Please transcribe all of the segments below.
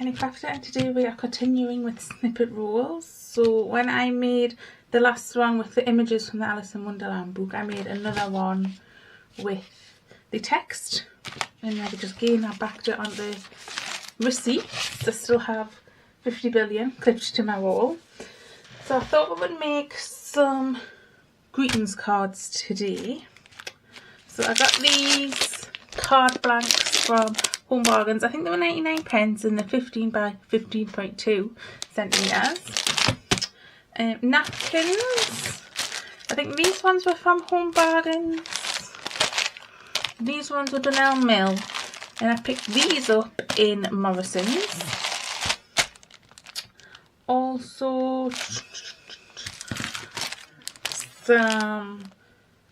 Tiny Crafter, and today we are continuing with Snippet rolls. So when I made the last one with the images from the Alice in Wonderland book, I made another one with the text, and then I backed it on the receipts. I still have 50 billion clipped to my wall. So I thought we would make some greetings cards today. So I got these card blanks from Home Bargains. I think they were 99p and they're 15 by 15.2 centimetres. Napkins. I think these ones were from Home Bargains. These ones were Donnell Mill. And I picked these up in Morrison's. Also some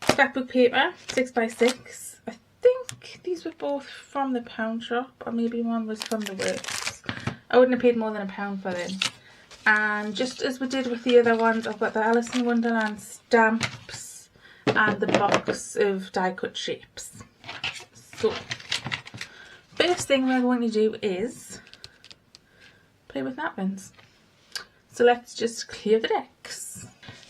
scrapbook paper, 6x6. I think these were both from the pound shop, or maybe one was from the Works. I wouldn't have paid more than £1 for them. And just as we did with the other ones, I've got the Alice in Wonderland stamps and the box of die cut shapes. So first thing we're going to do is play with napkins. So let's just clear the decks.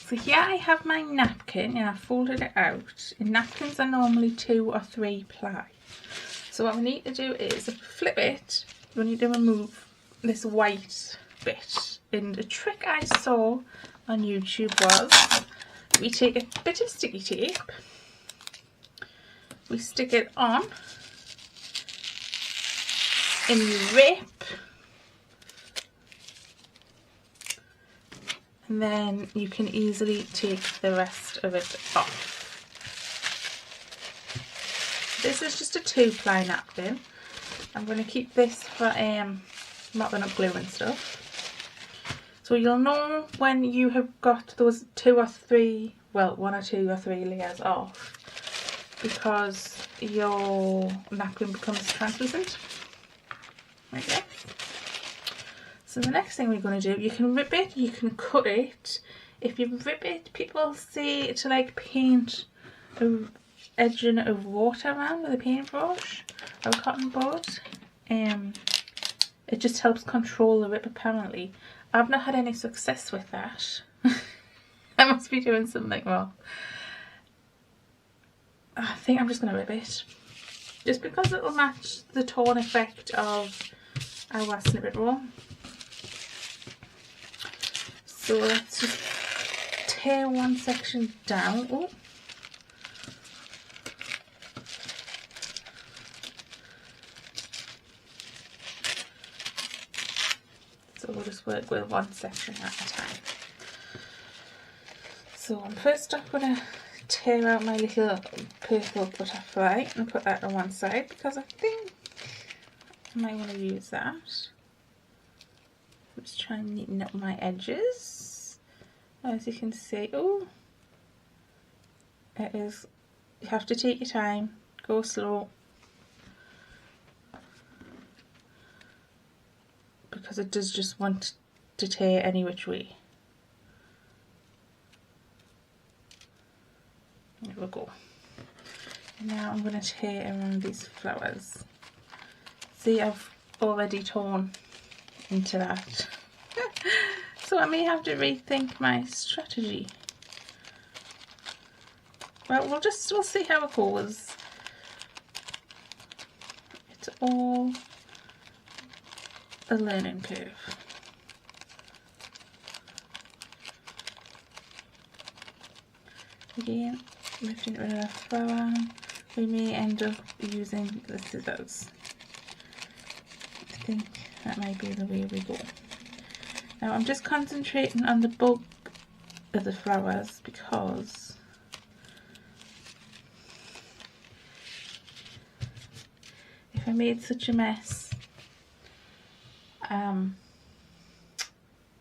So here I have my napkin and I folded it out. And napkins are normally 2 or 3 ply. So what we need to do is flip it. We need to remove this white bit. And a trick I saw on YouTube was we take a bit of sticky tape, we stick it on, and you rip, and then you can easily take the rest of it off. This is just a 2-ply napkin. I'm going to keep this for mopping up glue and stuff. So you'll know when you have got those 2 or 3, well, 1 or 2 or 3 layers off, because your napkin becomes translucent. Like that. So the next thing we're going to do, you can rip it, you can cut it. If you rip it, people say to like paint a edging of water around with a paintbrush or a cotton bud. It just helps control the rip apparently. I've not had any success with that. I must be doing something wrong. I think I'm just going to rip it. Just because it will match the torn effect of our snippet roll. So let's just tear one section down. Oh. So we'll just work with one section at a time. So first I'm going to tear out my little purple butterfly and put that on one side because I think I might want to use that. Let's try and neaten up my edges. As you can see, oh, it is, you have to take your time, go slow, because it does just want to tear any which way. There we go. And now I'm going to tear around these flowers. See, I've already torn into that. So I may have to rethink my strategy. Well, we'll see how it goes. It's all a learning curve. Again, lifting rid of the flower, we may end up using the scissors. I think that might be the way we go. Now I'm just concentrating on the bulk of the flowers because if I made such a mess,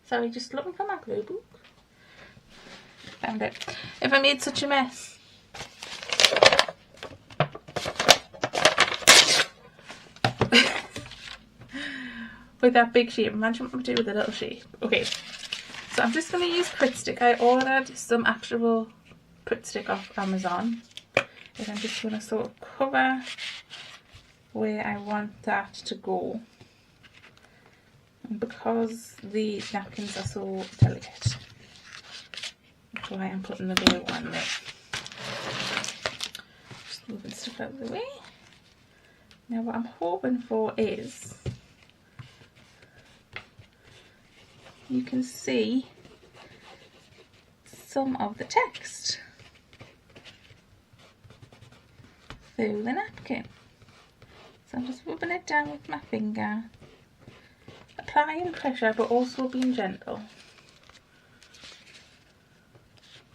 sorry, just looking for my glue book. Found it. If I made such a mess, with that big shape, imagine what I'm doing with a little shape. Okay, so I'm just going to use Pritt Stick. I ordered some actual Pritt Stick off Amazon, and I'm just going to sort of cover where I want that to go. And because the napkins are so delicate, that's why I'm putting the glue on there. Just moving stuff out of the way. Now what I'm hoping for is you can see some of the text through the napkin. So I'm just rubbing it down with my finger, applying pressure but also being gentle.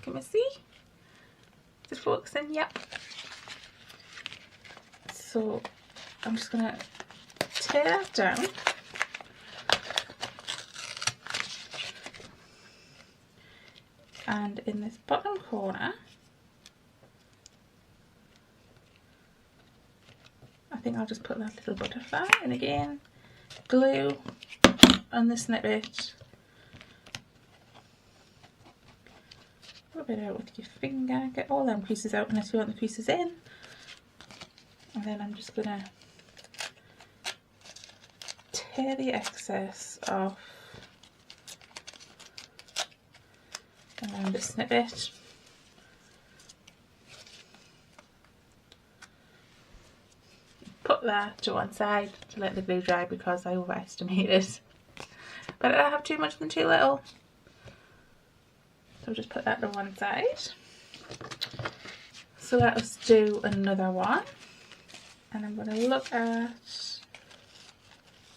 Can we see? Is it focusing? Yep. So I'm just going to tear that down. And in this bottom corner, I think I'll just put that little butterfly, and again, glue on the snippet. Rub it out with your finger, get all them creases out unless you want the creases in. And then I'm just going to tear the excess off around the snippet. Put that to one side to let the glue dry because I overestimated. But I don't have too much than too little. So just put that to one side. So let us do another one. And I'm going to look at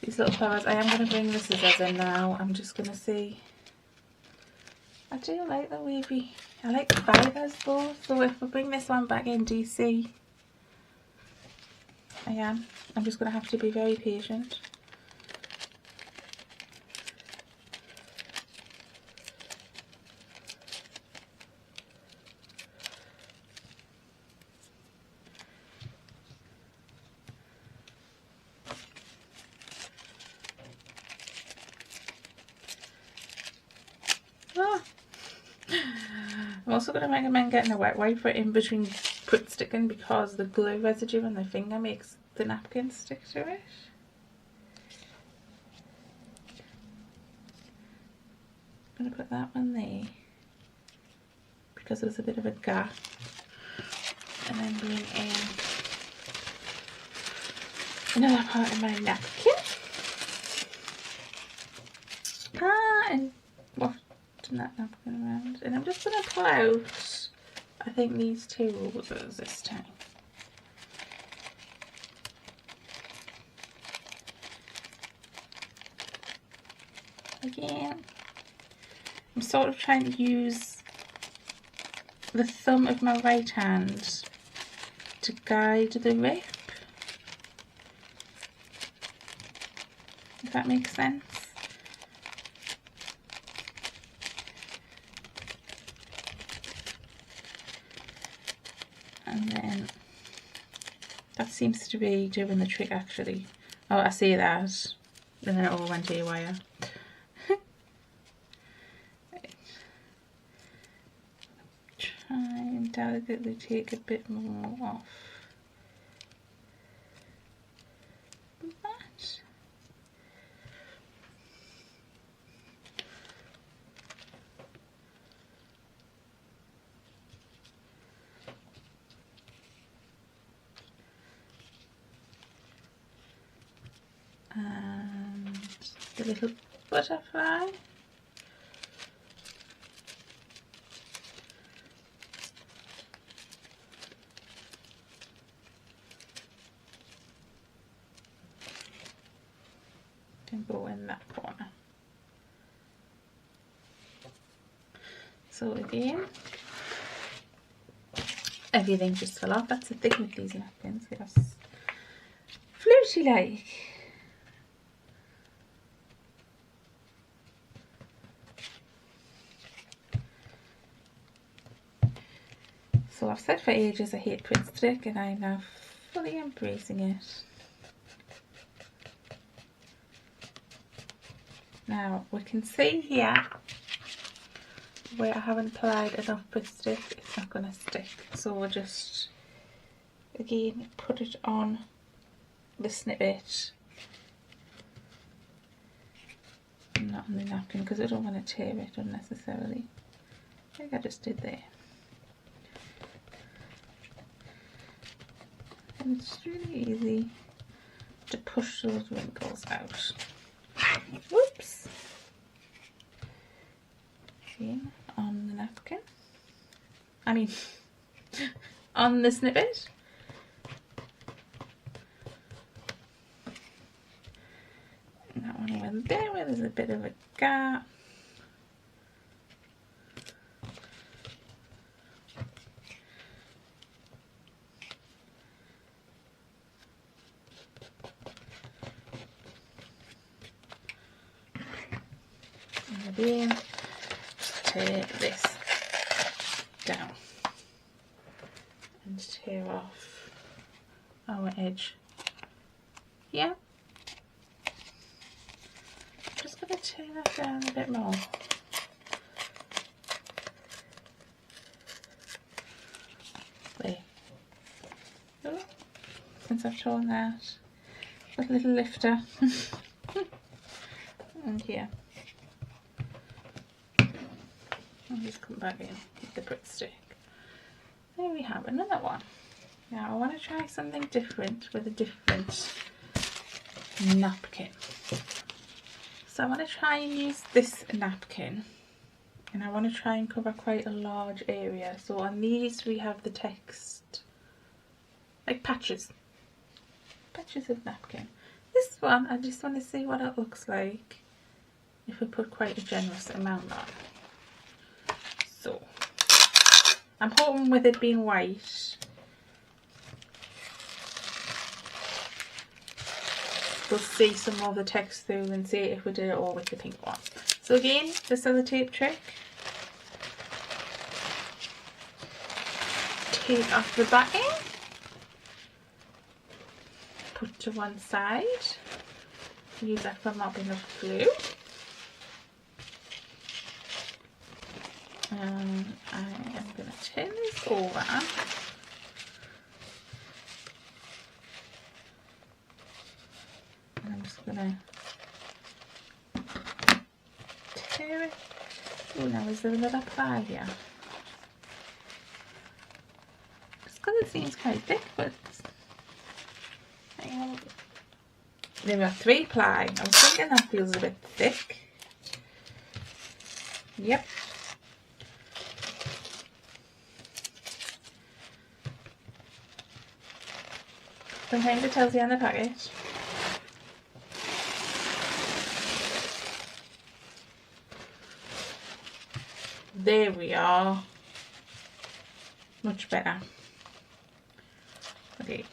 these little flowers. I am going to bring the scissors in now. I'm just going to see. I do like the wavy. I like the fibres though. So if I bring this one back in, do you see? I am. I'm just going to have to be very patient. I'm also going to recommend getting a wet wiper in between put sticking because the glue residue on the finger makes the napkin stick to it. I'm going to put that one there because there's a bit of a gap, and then bring in another part of my napkin. And wafting that napkin around, and I'm just going to pull out, I think, these two roses this time. Again, I'm sort of trying to use the thumb of my right hand to guide the rip, if that makes sense. And then that seems to be doing the trick actually. Oh, I see that. And then it all went haywire. Try and delicately take a bit more off that. And the little butterfly. Can go in that corner. So again, everything just fell off. That's the thing with these napkins, yes. Floaty like. So I've said for ages I hate print stick, and I'm now fully embracing it. Now we can see here where I haven't applied enough print stick, it's not going to stick. So we'll just again put it on the snippet that on the napkin because I don't want to tear it unnecessarily. I think I just did there. And it's really easy to push those wrinkles out. Whoops! See, on the napkin. I mean, on the snippet. And that one went there where there's a bit of a gap. And then tear this down and tear off our edge here. Just going to tear that down a bit more. There. Oh, since I've torn that, with a little lifter. And here. I'll just come back in with the Brit stick. There we have another one. Now I want to try something different with a different napkin. So I want to try and use this napkin, and I want to try and cover quite a large area. So on these we have the text, like patches of napkin. This one I just want to see what it looks like if we put quite a generous amount on. So I'm hoping with it being white, we'll see some more of the text through and see if we did it all with the pink one. So again, this other tape trick. Take off the backing, put to one side, use that for mopping of glue. And I am going to turn this over. And I'm just going to tear it. Oh, now is there another ply here? Just because it seems quite thick, but hang on. There are 3 ply. I was thinking that feels a bit thick. Yep. Sometimes it tells you on the package. There we are. Much better. Okay.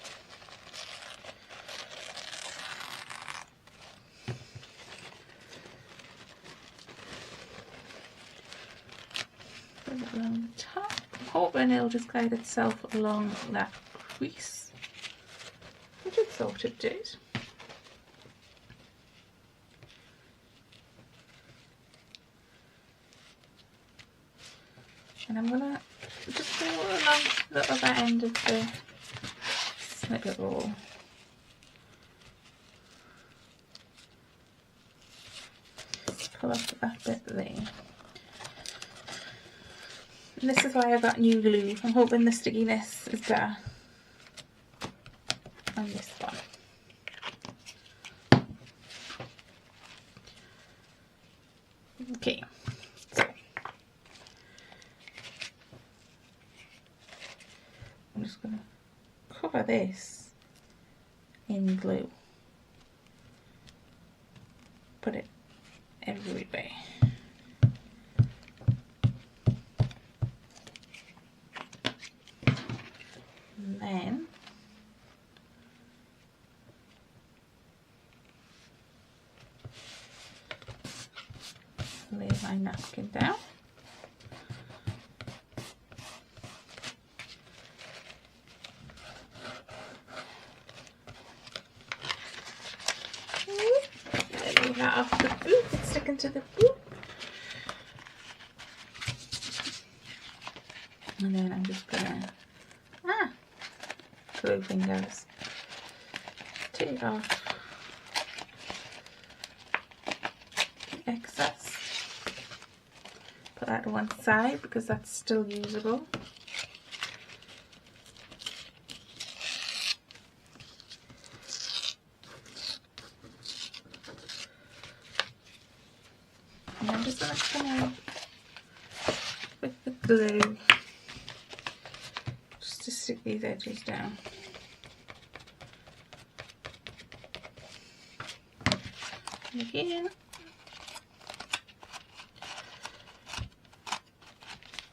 Put it along the top. I'm hoping it'll just guide itself along that crease. Which it sort of did. And I'm gonna just go along the other end of the snippet roll. Pull off that bit there. And this is why I got new glue. I'm hoping the stickiness is better on this one. Okay, so I'm just going to cover this in glue. Put it everywhere. And then lay my napkin down. Letting that off the boot, it's sticking to the boot. And then I'm just gonna glue fingers, take off excess. Put that to one side because that's still usable. And I'm just going to come in with the glue just to stick these edges down. And again,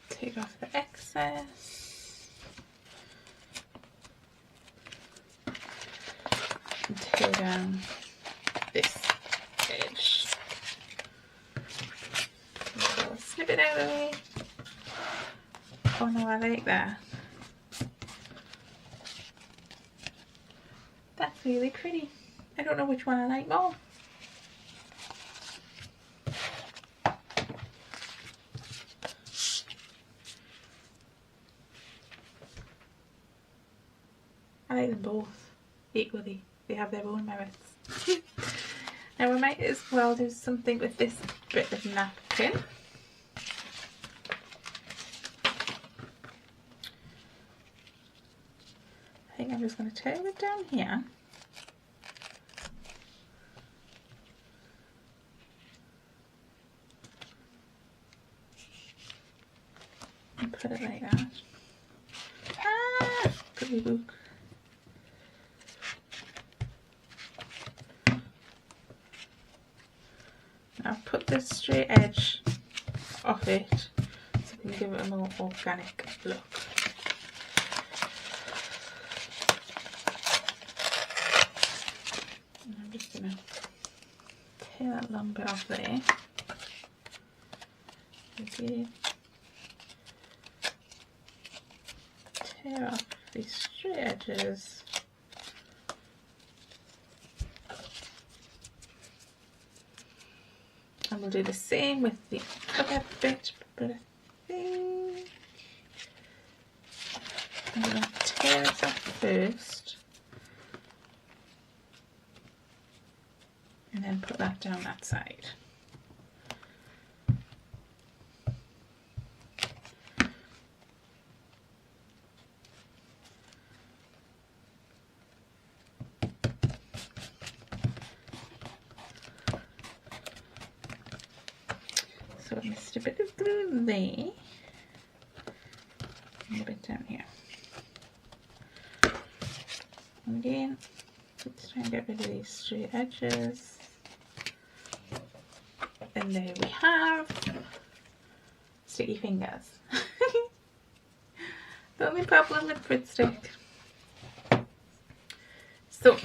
take off the excess and tear down this edge. So snip it out of the way. Oh no, I like that. That's really pretty. I don't know which one I like more. I like them both equally. They have their own merits. Now we might as well do something with this bit of napkin. I think I'm just going to tear it down here. And put it like that. Ah! Goody book. Now put the straight edge off it so we can give it a more organic look. And I'm just going to tear that long bit off there. Okay. Tear off these straight edges. And we'll do the same with the other bit, but I think I'm going to tear it off first and then put that down that side. So I missed a bit of glue there and a bit down here. And again, let's try and get rid of these straight edges. And there we have sticky fingers. The only problem with Frit Stick. So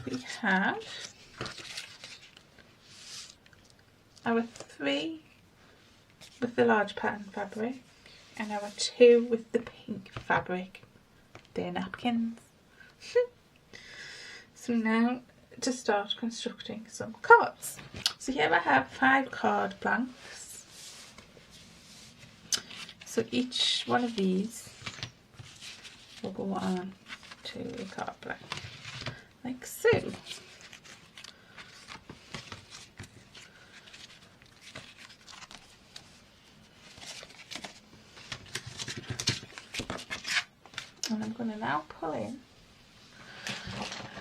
we have our 3 with the large pattern fabric and our 2 with the pink fabric. They're napkins. So now to start constructing some cards. So here I have 5 card blanks. So each one of these will go on to a card blank, like so. And I'm going to now pull in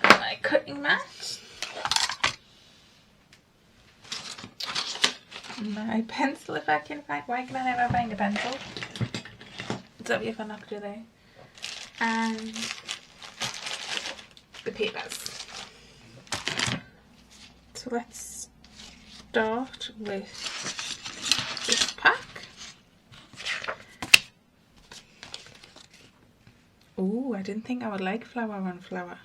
my cutting mat, my pencil if I can find. Why can I never find a pencil? It's obvious if I knocked it there. And the papers. So let's start with this pack. Ooh, I didn't think I would like flower on flower.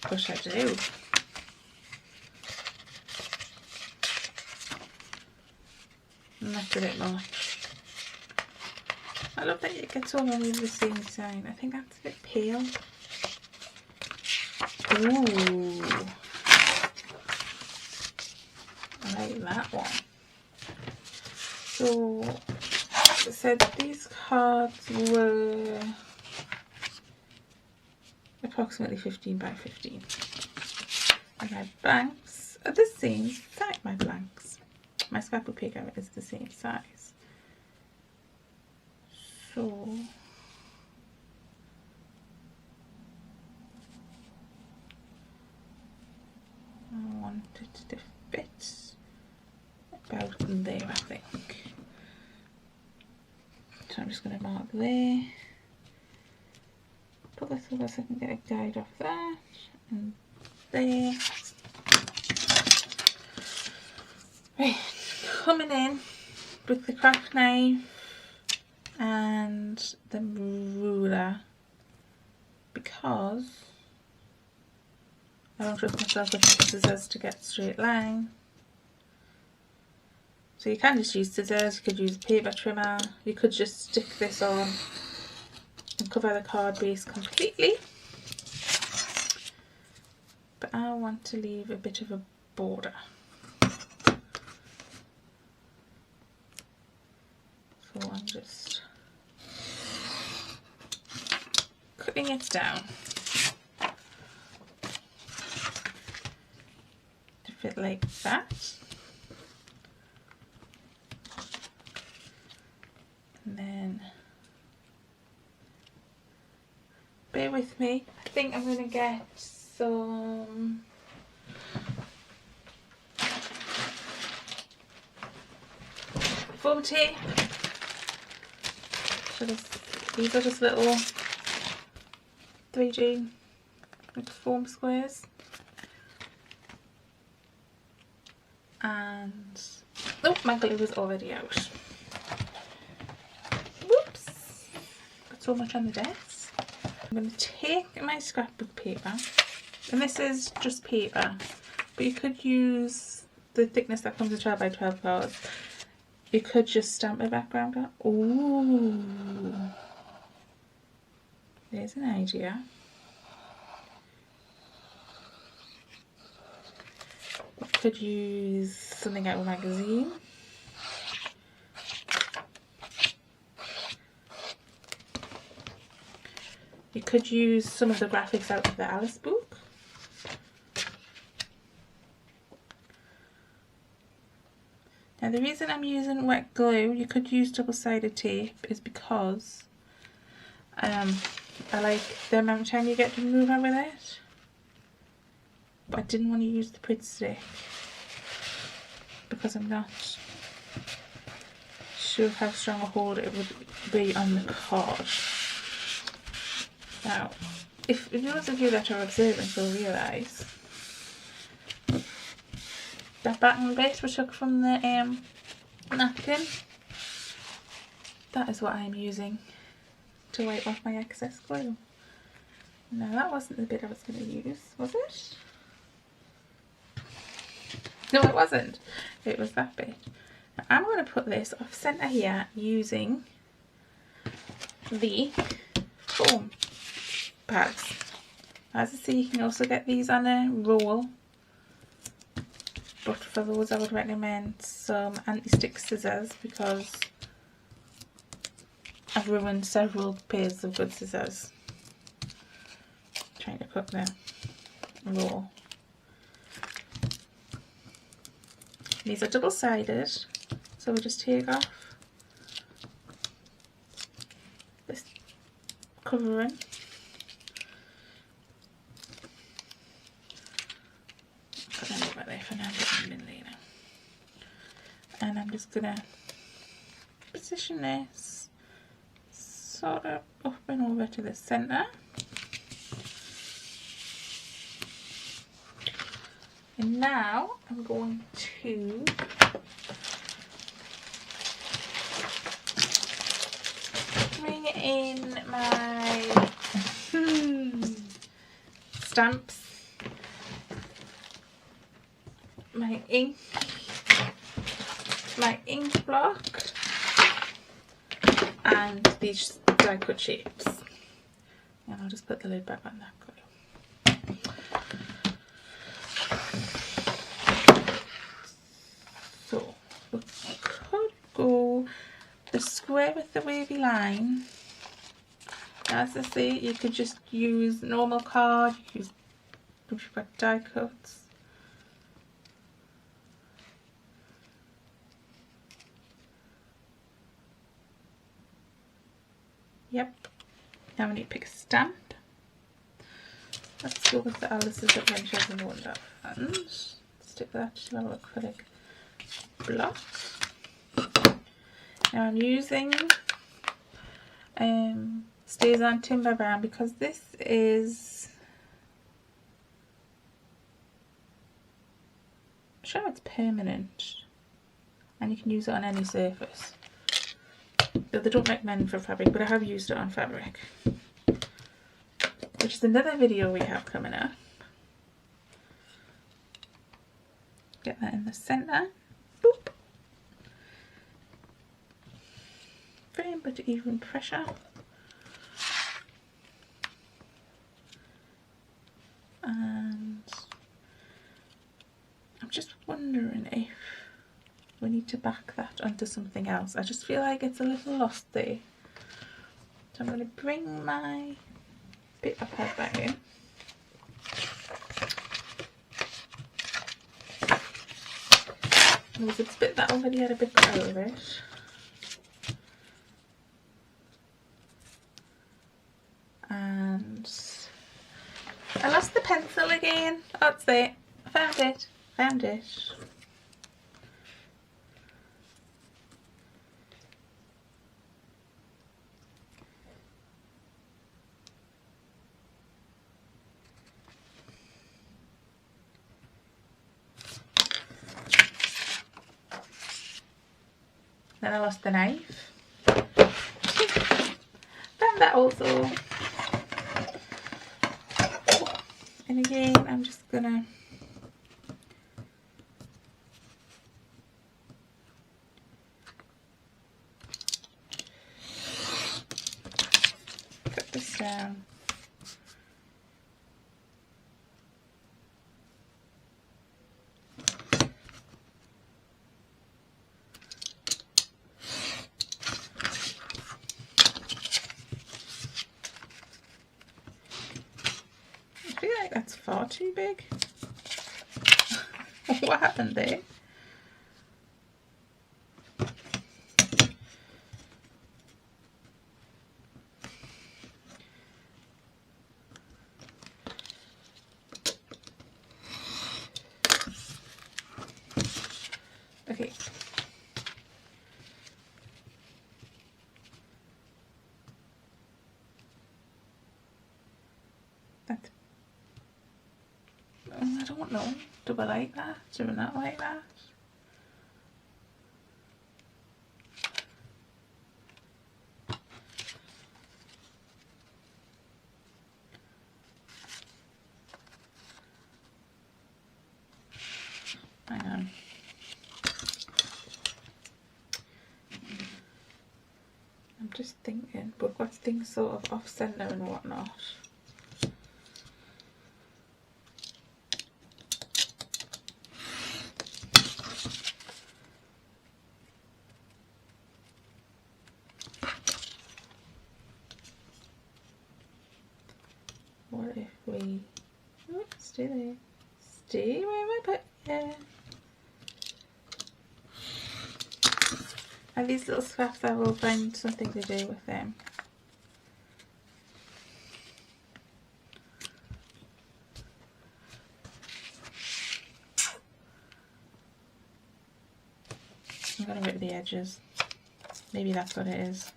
Gosh, I do. And that's a bit much. I love that it gets all over the same side. I think that's a bit pale. Ooh. I like that one. So it said these cards were approximately 15 by 15. And my blanks are the same size. My blanks. My scrapbook paper is the same size. So I want it to fit about there, I think. So I'm just going to mark there. Put this over so I can get a guide off that. And there. Right, coming in with the craft knife and the ruler, because I don't trust myself with scissors to get a straight line. So you can just use scissors, you could use a paper trimmer, you could just stick this on and cover the card base completely. But I want to leave a bit of a border. So I'm just cutting it down to fit like that. And then, bear with me, I think I'm going to get some foam tape. So these are just little 3D foam squares. And, oh, my glue was already out. Whoops, got so much on the desk. I'm going to take my scrapbook paper, and this is just paper, but you could use the thickness that comes with 12 by 12 cards. You could just stamp a background on. Ooh, there's an idea. You could use something out of a magazine. You could use some of the graphics out of the Alice book. Now the reason I'm using wet glue, you could use double-sided tape, is because I like the amount of time you get to move on with it. But I didn't want to use the Pritt stick because I'm not sure how strong a hold it would be on the card. Now, if those of you that are observant will realise that backing bit we took from the napkin, that is what I'm using to wipe off my excess glue. No, that wasn't the bit I was going to use, was it? No, it wasn't. It was that bit. Now, I'm going to put this off centre here using the foam pads. As I say, you can also get these on a roll, but for those I would recommend some anti-stick scissors because I've ruined several pairs of good scissors trying to cut the roll. These are double-sided, so we'll just take off this covering. Put them over there for now, get them in later. And I'm just gonna position this sort of up and over to the centre. And now I'm going to bring in my stamps, my ink block, and these die cut shapes. And I'll just put the lid back on that glue. So we could go So the square with the wavy line, as I say, you could just use normal card, you could use if you've got die cuts. Yep. Now we need to pick a stamp. Let's go with the Alice's Adventures in Wonderland. Stick that to our acrylic block. Now I'm using Stays on Timber Brown because this is, I'm sure it's permanent and you can use it on any surface. Though they don't recommend for fabric, but I have used it on fabric, which is another video we have coming up. Get that in the centre. Boop. Firm but even pressure. And I'm just wondering if we need to back that onto something else. I just feel like it's a little lost there. So I'm going to bring my bit of head back in. There was this bit that already had a bit cut over it. And I lost the pencil again. Oh, it's there. I found it. Found it. Then I lost the knife. Found that also. And again, I'm just gonna cut this down. I feel like that's far too big. What happened there? Okay. That's, I don't know. Do I like that? Do I not like that? Hang on. I'm just thinking, but got things sort of off centre and whatnot. What if we, oh, stay there, stay where I put you. And these little scraps, I will find something to do with them. I'm going to rip the edges. Maybe that's what it is.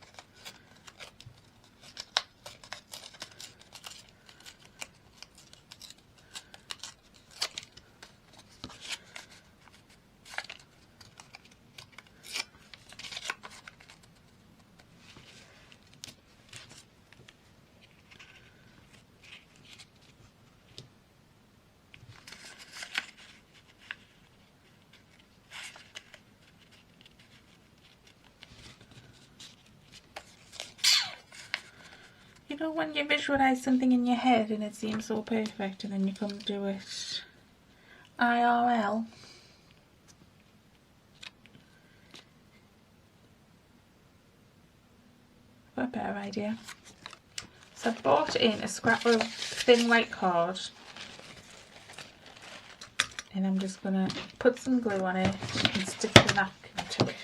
You know when you visualise something in your head and it seems so perfect and then you come to do it IRL? got a better idea. So I bought in a scrap of thin white card, and I'm just going to put some glue on it and stick the napkin to it.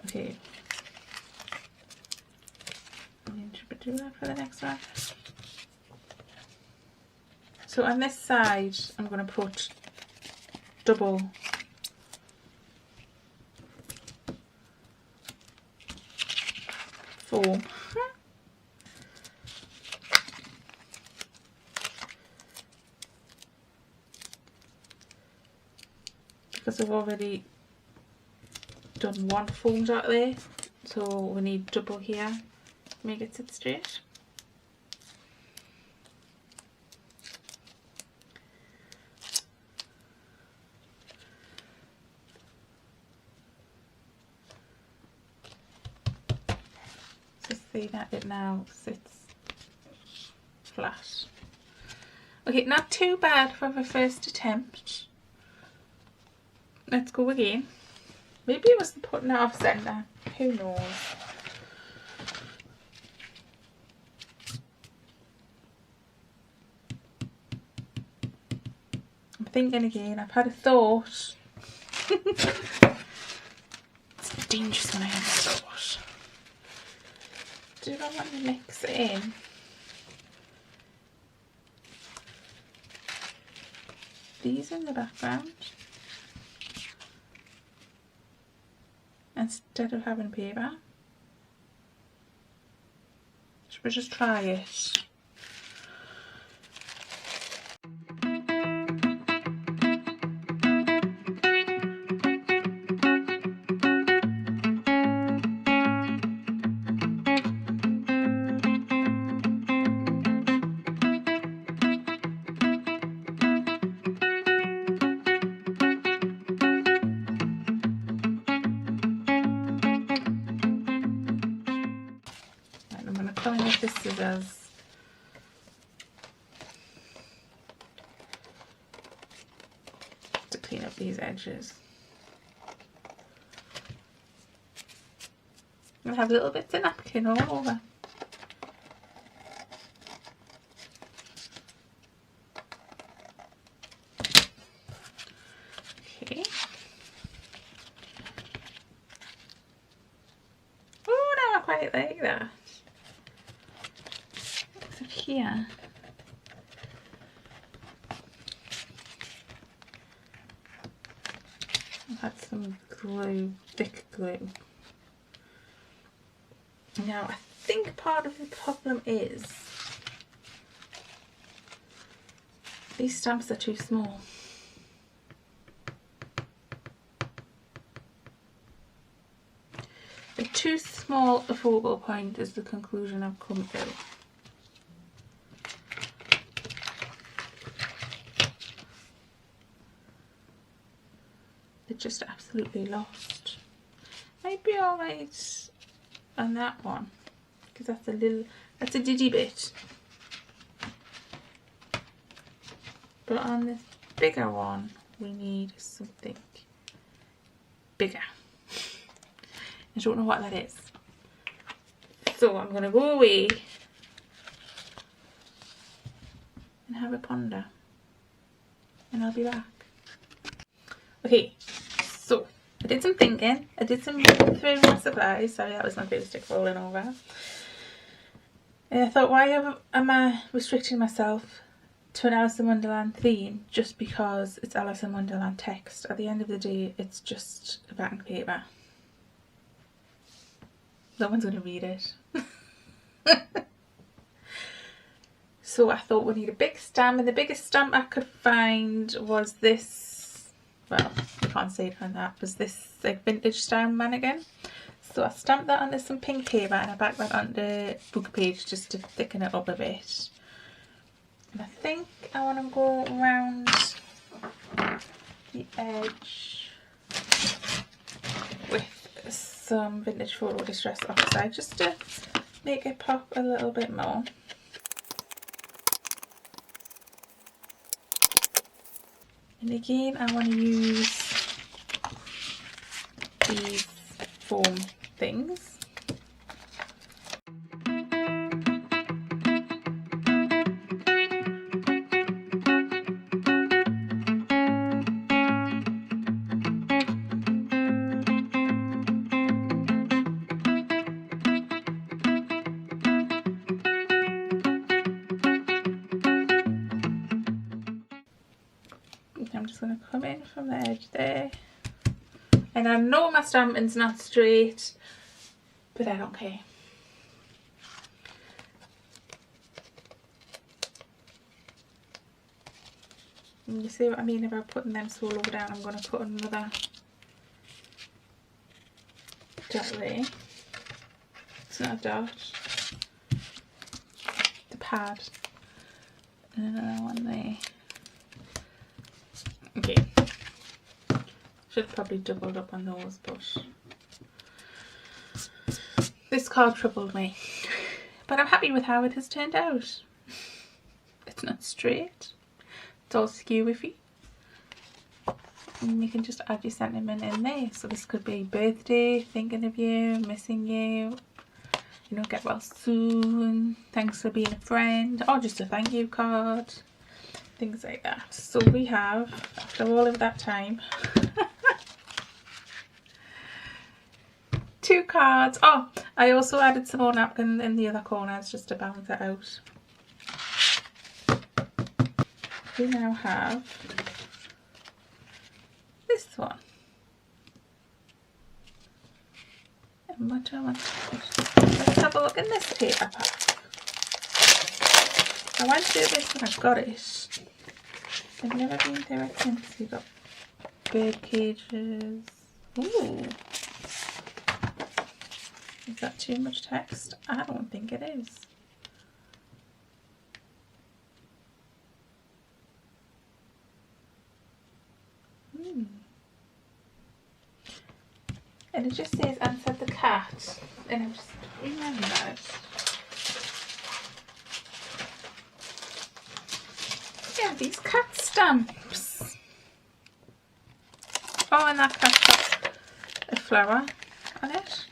Okay, and should we do that for the next one? So on this side, I'm going to put double foam. Because I've already done one foam dot there, so we need double here to make it sit straight. So see that it now sits flat. Okay, not too bad for the first attempt. Let's go again. Maybe it was putting it off centre. Who knows? I'm thinking again. I've had a thought. It's dangerous when I have a thought. Do I want to mix it in? These in the background. Instead of having paper. Should we just try it? I'm going to come in with the scissors to clean up these edges. I have little bits of napkin all over. Okay. Oh, no, I quite like that. So here, I've had some glue, thick glue. Now I think part of the problem is these stamps are too small. They're too small a focal point is the conclusion I've come to. They're just absolutely lost. Might be alright on that one, because that's a diddy bit. But on this bigger one, we need something bigger. I don't know what that is. So I'm going to go away and have a ponder. And I'll be back. Okay, so I did some thinking. I did some looking through my supplies. Sorry, that was my glue stick falling over. And I thought, why am I restricting myself to an Alice in Wonderland theme just because it's Alice in Wonderland text? At the end of the day, it's just a blank paper. No one's going to read it. So I thought we need a big stamp, and the biggest stamp I could find was this, well, you can't see it on that, was this like vintage style mannequin. So I stamped that onto some pink paper and I backed that onto book page just to thicken it up a bit. And I think I want to go around the edge with some vintage photo distress oxide just to make it pop a little bit more. And again, I want to use these foam things. I'm just going to come in from the edge there, and I know my stamping's not straight, but I don't care. And you see what I mean about putting them so low down? I'm going to put another dot there. It's not a dot, the pad, and another one there. Okay, should have probably doubled up on those, but this card troubled me. But I'm happy with how it has turned out. It's not straight, it's all skewy, and you can just add your sentiment in there. So this could be birthday, thinking of you, missing you, you know, get well soon, thanks for being a friend, or just a thank you card. Things like that. So we have, after all of that time, 2 cards. Oh, I also added some more napkins in the other corners just to balance it out. We now have this one. And what do I want to put? Let's have a look in this paper pack. I went through this when I got it. I've never been through it since. You've got bird cages. Ooh. Is that too much text? I don't think it is. And it just says answer the cat. And I've just remembered. Yeah, these cat stamps. Oh, and that cat's got a flower on it.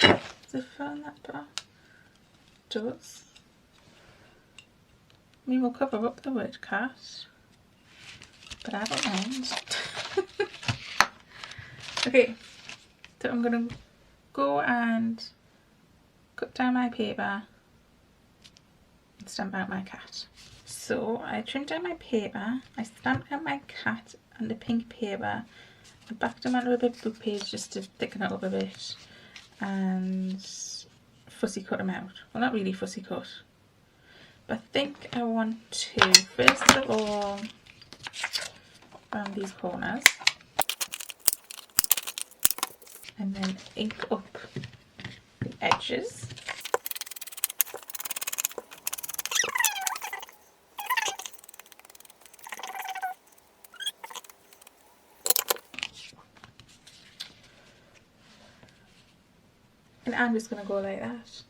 Does it fill in that part? It does. I mean, we'll cover up the word cat, but I don't mind. Okay, so I'm going to go and cut down my paper and stamp out my cat. So I trimmed down my paper, I stamped out my cat and the pink paper, I backed them onto a bit of book page just to thicken it up a bit, and fussy cut them out. Well, not really fussy cut, but I think I want to first of all round these corners and then ink up the edges. And I'm just going to go like that.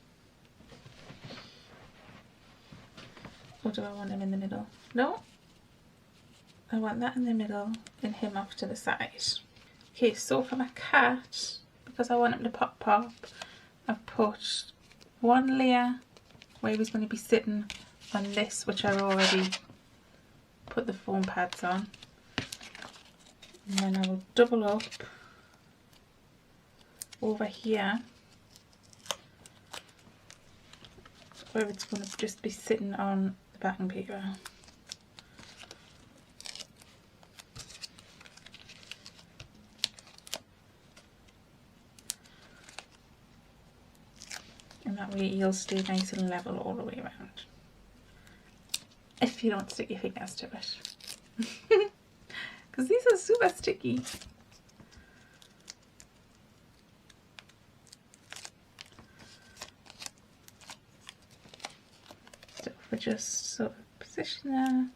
Or do I want him in the middle? No, I want that in the middle and him off to the side. Okay, so for my cat, because I want him to pop, I've put one layer where he was going to be sitting on this, which I already put the foam pads on. And then I will double up over here where it's going to just be sitting on the backing paper. And that way you'll stay nice and level all the way around. If you don't stick your fingers to it. Because these are super sticky. So if we just sort of position that,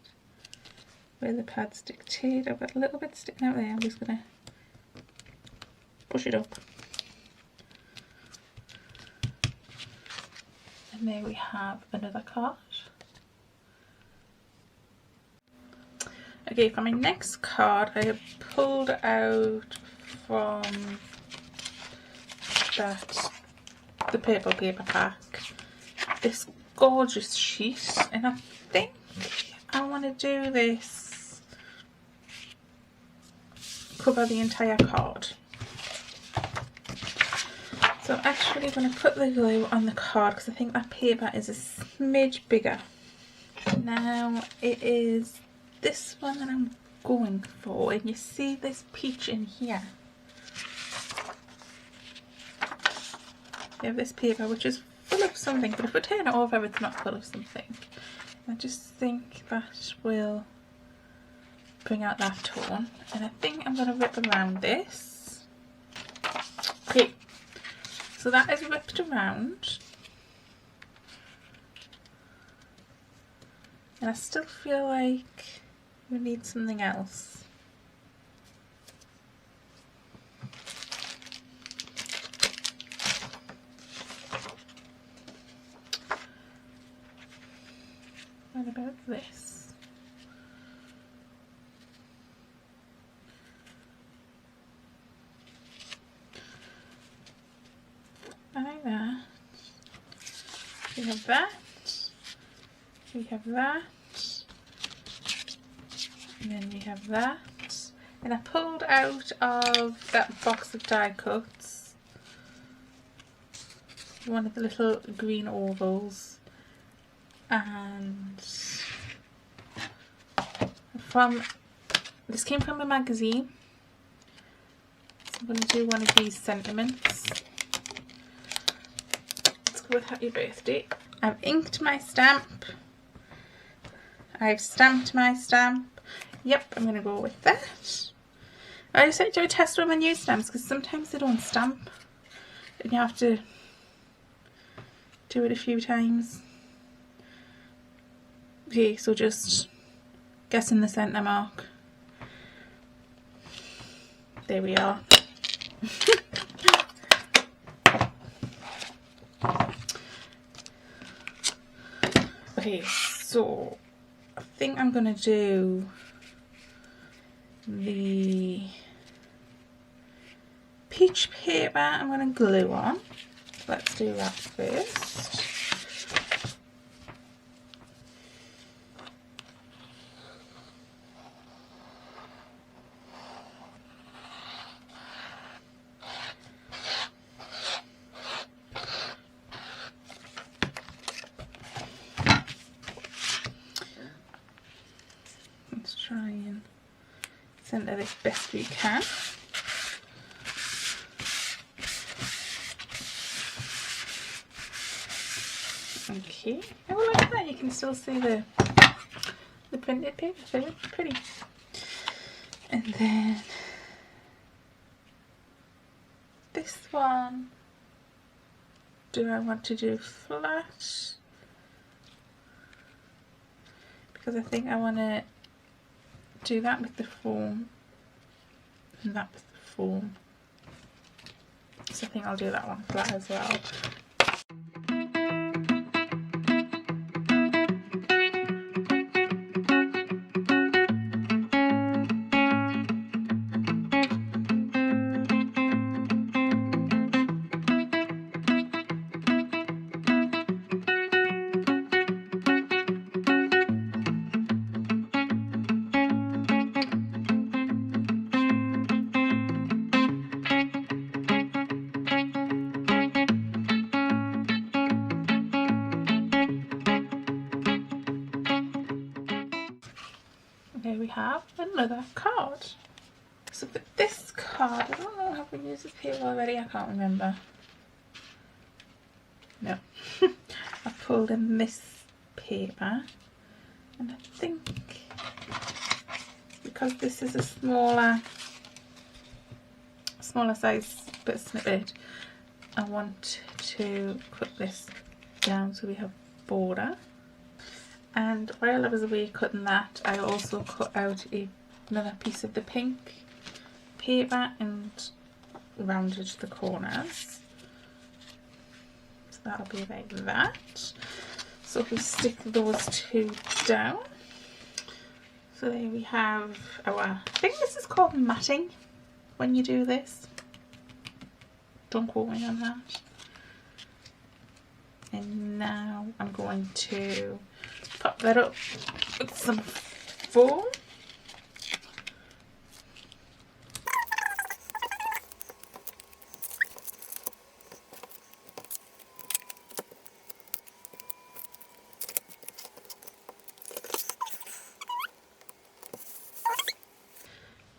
where the pad's dictate. I've got a little bit sticking out there. I'm just going to push it up. And there we have another card. Okay, for my next card, I have pulled out from the purple paper pack this gorgeous sheet, and I think I want to do this, cover the entire card. So I'm actually going to put the glue on the card because I think that paper is a smidge bigger. Now it is this one that I'm going for, and you see this peach in here. You have this paper which is full of something, but if we turn it over it's not full of something. I just think that will bring out that tone, and I think I'm going to rip around this. Okay, so that is ripped around, and I still feel like we need something else. What about this? I like that. We have that. We have that. And then we have that. And I pulled out of that box of die cuts one of the little green ovals, and this came from a magazine, so I'm going to do one of these sentiments. Let's go with happy birthday. I've inked my stamp, I've stamped my stamp. Yep, I'm going to go with that. I just like to do a test with my new stamps because sometimes they don't stamp and you have to do it a few times. Okay, so just guessing the centre mark. There we are. Okay, so I think I'm going to do the peach paper. I'm going to glue on. Let's do that first. Let's try and centre this best we can. Okay, oh look at that, you can still see the printed paper, so it's pretty. And then this one, do I want to do flat? Because I think I want to do that with the foam and that with the foam. So I think I'll do that one flat as well. There we have another card. So for this card, I don't know, have we used this paper already? I can't remember. No. I pulled in this paper, and I think because this is a smaller size bit of snippet, I want to cut this down so we have border. And while I was away cutting that, I also cut out another piece of the pink paper and rounded the corners. So that'll be like that. So if we stick those two down. So there we have our, I think this is called matting when you do this. Don't quote me on that. And now I'm going to pop that up with some foam.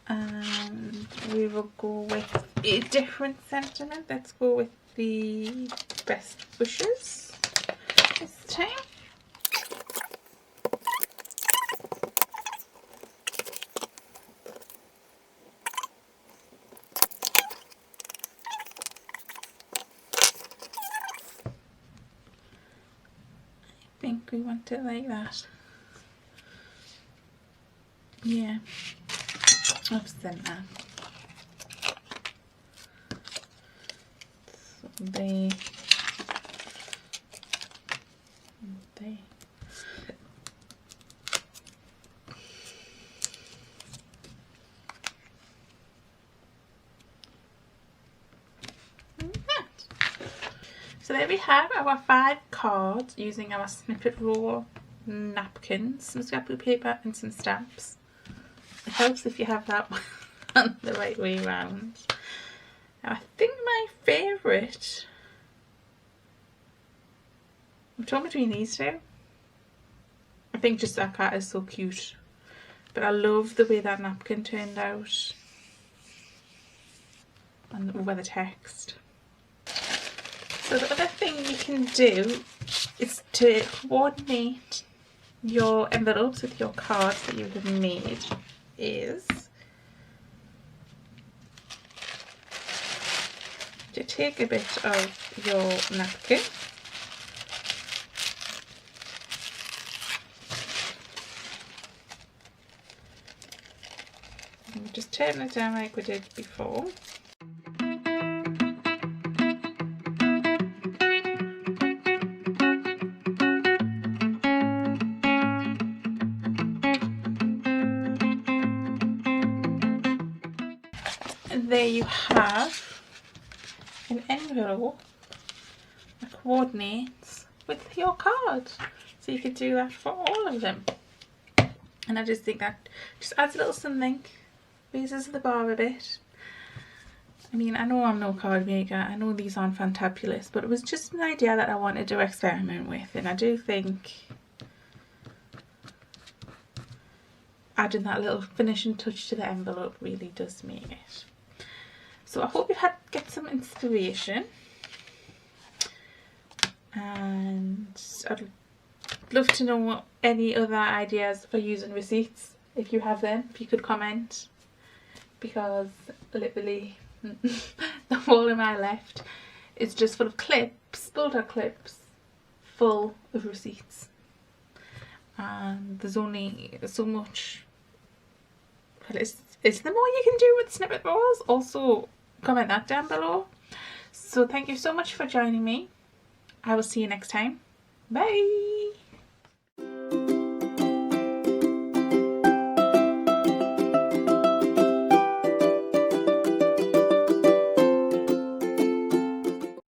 And we will go with a different sentiment. Let's go with the best wishes this time. I think we want it like that. Yeah. Off centre. So they. So there we have our 5 cards using our Snippet roll napkins, some scrapbook paper and some stamps. It helps if you have that one the right way around. Now I think my favourite, I'm torn between these two. I think just that card is so cute, but I love the way that napkin turned out and over the text. So the other thing you can do is to coordinate your envelopes with your cards that you have made is to take a bit of your napkin and just turn it down like we did before. And there you have an envelope that coordinates with your card. So you could do that for all of them. And I just think that just adds a little something, raises the bar a bit. I mean, I know I'm no card maker, I know these aren't fantabulous, but it was just an idea that I wanted to experiment with, and I do think adding that little finishing touch to the envelope really does make it. So I hope you get some inspiration, and I'd love to know any other ideas for using receipts. If you have them, if you could comment, because literally the whole of my left is just full of clips, bulldog clips, full of receipts, and there's only so much. Well, is there more you can do with Snippet rolls? Also comment that down below. So thank you so much for joining me. I will see you next time. Bye.